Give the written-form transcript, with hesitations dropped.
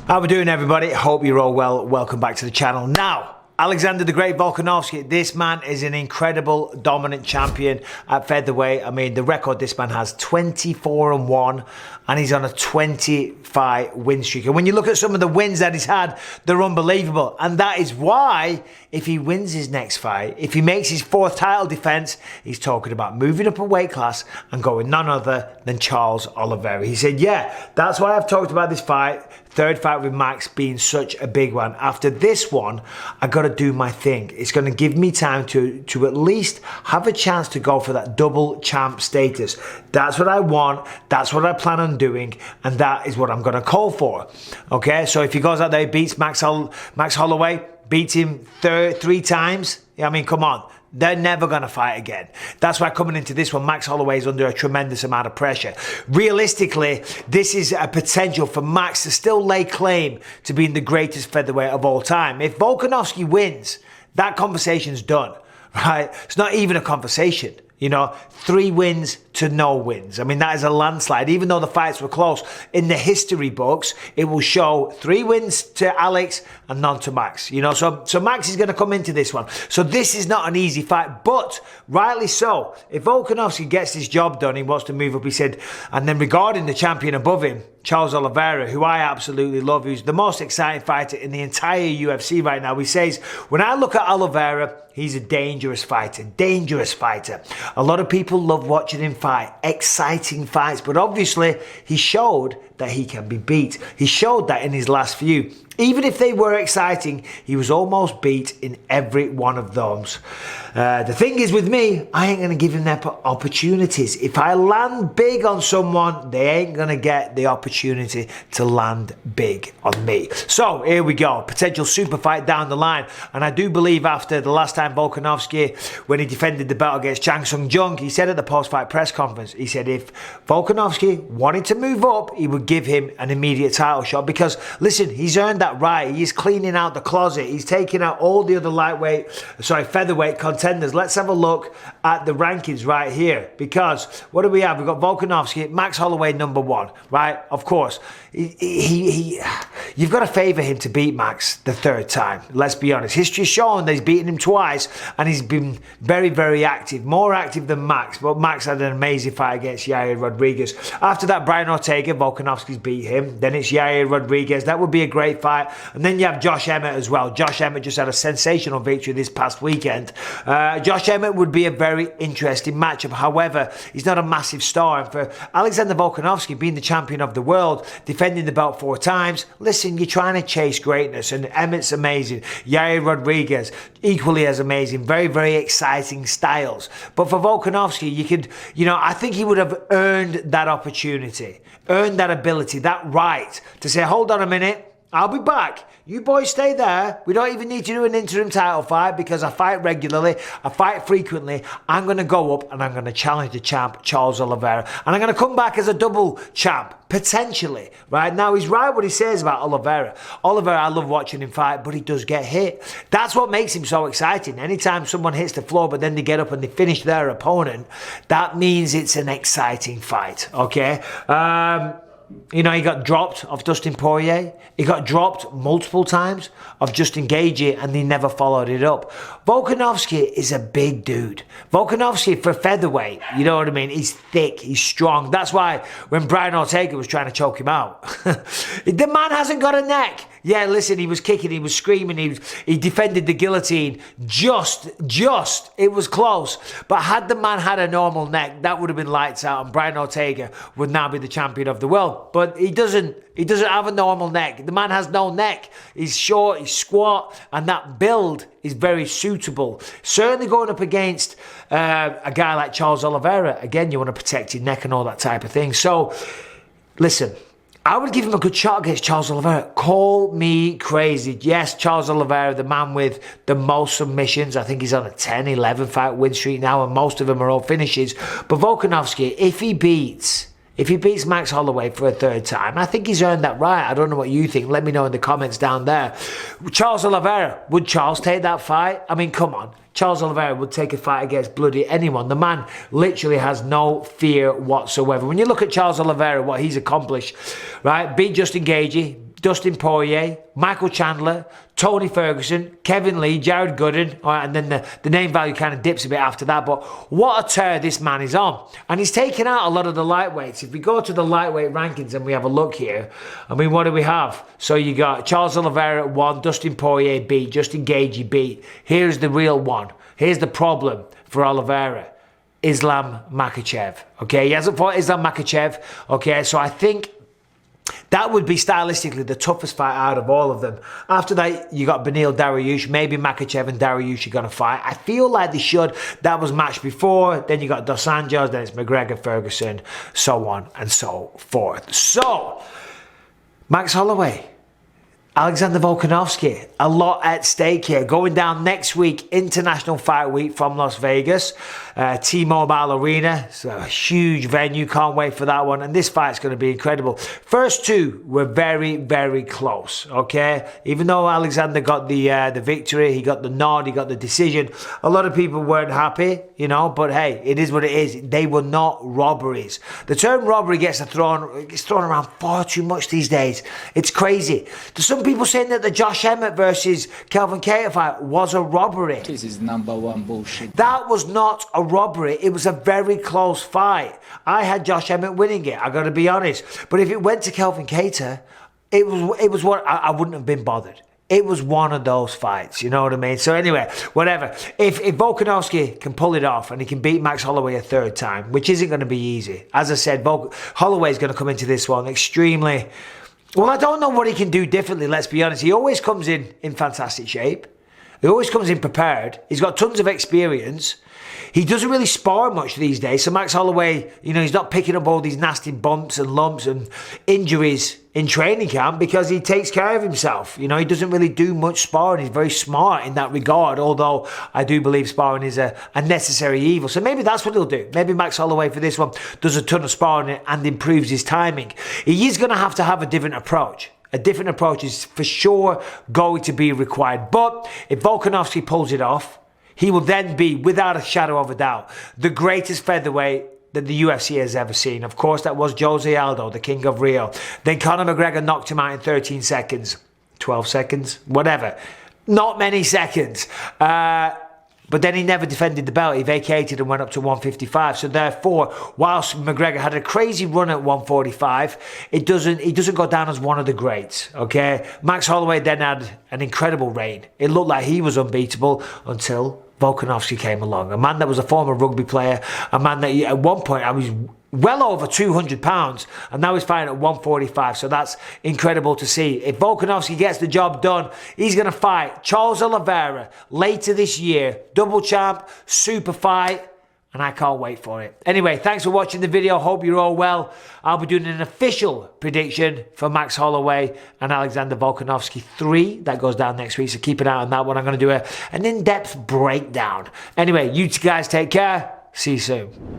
How we doing, everybody? Hope you're all well. Welcome back to the channel. Now, Alexander the Great Volkanovski, this man is an incredible dominant champion at featherweight. I mean, the record this man has 24-1 and he's on a 20-fight win streak. And when you look at some of the wins that he's had, they're unbelievable. And that is why, if he wins his next fight, if he makes his fourth title defense, he's talking about moving up a weight class and going none other than Charles Oliveira. He said, yeah, that's why I've talked about this fight, third fight with Max being such a big one. After this one, I got to do my thing. It's going to give me time to at least have a chance to go for that double champ status. That's what I want. That's what I plan on doing. And that is what I'm going to call for. Okay, so if he goes out there, beats Max Holloway, beats him three times, I mean, come on. They're never going to fight again. That's why coming into this one, Max Holloway is under a tremendous amount of pressure. Realistically, this is a potential for Max to still lay claim to being the greatest featherweight of all time. If Volkanovski wins, that conversation's done, right? It's not even a conversation. You know, 3 wins to no wins. I mean, that is a landslide. Even though the fights were close, in the history books, it will show 3 wins to Alex and none to Max. You know, so Max is going to come into this one. So this is not an easy fight, but rightly so. If Volkanovski gets this job done, he wants to move up, he said. And then regarding the champion above him, Charles Oliveira, who I absolutely love, who's the most exciting fighter in the entire UFC right now. He says, when I look at Oliveira, he's a dangerous fighter, dangerous fighter. A lot of people love watching him fight, exciting fights, but obviously he showed that he can be beat. He showed that in his last few. Even if they were exciting, he was almost beat in every one of those. The thing is with me, I ain't going to give him their opportunities. If I land big on someone, they ain't going to get the opportunity to land big on me. So here we go, potential super fight down the line. And I do believe after the last time Volkanovski, when he defended the belt against Chang Sung Jung, he said at the post-fight press conference, he said if Volkanovski wanted to move up, he would give him an immediate title shot. Because listen, he's earned that right. He's cleaning out the closet. He's taking out all the other featherweight contenders. Let's have a look at the rankings right here. Because what do we have? We've got Volkanovski, Max Holloway #1, right? Of course. You've got to favour him to beat Max the third time. Let's be honest. History's shown that he's beaten him twice and he's been very, very active. More active than Max. But Max had an amazing fight against Yair Rodriguez. After that, Brian Ortega, Volkanovski's beat him. Then it's Yair Rodriguez. That would be a great fight. And then you have Josh Emmett as well. Josh Emmett just had a sensational victory this past weekend. Josh Emmett would be a very interesting matchup. However, he's not a massive star. And for Alexander Volkanovski, being the champion of the world, defending the belt 4 times, listen, you're trying to chase greatness. And Emmett's amazing. Yair Rodriguez, equally as amazing. Very, very exciting styles. But for Volkanovski, I think he would have earned that opportunity, earned that ability, that right to say, hold on a minute, I'll be back. You boys stay there. We don't even need to do an interim title fight because I fight regularly. I fight frequently. I'm going to go up and I'm going to challenge the champ, Charles Oliveira. And I'm going to come back as a double champ, potentially. Right now, he's right what he says about Oliveira. Oliveira, I love watching him fight, but he does get hit. That's what makes him so exciting. Anytime someone hits the floor, but then they get up and they finish their opponent, that means it's an exciting fight. Okay? You know, he got dropped off Dustin Poirier. He got dropped multiple times of Justin Gaethje, and he never followed it up. Volkanovski is a big dude. Volkanovski for featherweight, you know what I mean? He's thick, he's strong. That's why when Brian Ortega was trying to choke him out, the man hasn't got a neck. Yeah, listen, he was kicking, he was screaming, he defended the guillotine. Just, it was close. But had the man had a normal neck, that would have been lights out, and Brian Ortega would now be the champion of the world. But he doesn't have a normal neck. The man has no neck. He's short, he's squat, and that build is very suitable. Certainly going up against a guy like Charles Oliveira, again, you want to protect your neck and all that type of thing. So, listen, I would give him a good shot against Charles Oliveira. Call me crazy. Yes, Charles Oliveira, the man with the most submissions. I think he's on a 10, 11 fight win streak now, and most of them are all finishes. But Volkanovski, if he beats Max Holloway for a third time, I think he's earned that right. I don't know what you think. Let me know in the comments down there. Charles Oliveira, would Charles take that fight? I mean, come on. Charles Oliveira would take a fight against bloody anyone. The man literally has no fear whatsoever. When you look at Charles Oliveira, what he's accomplished, right? Beat Justin Gaethje, Dustin Poirier, Michael Chandler, Tony Ferguson, Kevin Lee, Jared Gooden, and then the name value kind of dips a bit after that. But what a tear this man is on. And he's taken out a lot of the lightweights. If we go to the lightweight rankings and we have a look here, I mean, what do we have? So you got Charles Oliveira at 1, Dustin Poirier beat, Justin Gaethje beat. Here's the real one. Here's the problem for Oliveira. Islam Makhachev. Okay, he hasn't fought Islam Makhachev. Okay, so I think that would be stylistically the toughest fight out of all of them. After that, you got Beneil Dariush. Maybe Makhachev and Dariush are going to fight. I feel like they should. That was matched before. Then you got Dos Anjos. Then it's McGregor, Ferguson, so on and so forth. So, Max Holloway, Alexander Volkanovski, a lot at stake here. Going down next week, International Fight Week from Las Vegas. T-Mobile Arena. It's a huge venue. Can't wait for that one. And this fight's going to be incredible. First two were very, very close. Okay? Even though Alexander got the victory, he got the nod, he got the decision. A lot of people weren't happy, you know, but hey, it is what it is. They were not robberies. The term robbery gets thrown around far too much these days. It's crazy. There's some people saying that the Josh Emmett versus Kelvin Kattar fight was a robbery. This is #1 bullshit. That was not a robbery. It was a very close fight. I had Josh Emmett winning it, I got to be honest. But if it went to Kelvin Kattar, it was what I wouldn't have been bothered. It was one of those fights, you know what I mean? So anyway, whatever. If Volkanovski can pull it off and he can beat Max Holloway a third time, which isn't going to be easy. As I said, Holloway is going to come into this one extremely... Well, I don't know what he can do differently, let's be honest. He always comes in fantastic shape. He always comes in prepared. He's got tons of experience. He doesn't really spar much these days. So Max Holloway, you know, he's not picking up all these nasty bumps and lumps and injuries in training camp because he takes care of himself. You know, he doesn't really do much sparring. He's very smart in that regard, although I do believe sparring is a necessary evil. So maybe that's what he'll do. Maybe Max Holloway for this one does a ton of sparring and improves his timing. He is going to have a different approach. A different approach is for sure going to be required. But if Volkanovski pulls it off, he will then be, without a shadow of a doubt, the greatest featherweight that the UFC has ever seen. Of course, that was Jose Aldo, the King of Rio. Then Conor McGregor knocked him out in 13 seconds. 12 seconds? Whatever. Not many seconds. But then he never defended the belt. He vacated and went up to 155. So therefore, whilst McGregor had a crazy run at 145, he doesn't go down as one of the greats. Okay, Max Holloway then had an incredible reign. It looked like he was unbeatable until Volkanovski came along. A man that was a former rugby player, a man that at one point I was well over 200 pounds, and now he's fighting at 145. So that's incredible to see. If Volkanovski gets the job done, he's going to fight Charles Oliveira later this year. Double champ, super fight, and I can't wait for it. Anyway, thanks for watching the video. Hope you're all well. I'll be doing an official prediction for Max Holloway and Alexander Volkanovski 3. That goes down next week, so keep an eye on that one. I'm going to do an in-depth breakdown. Anyway, you guys take care. See you soon.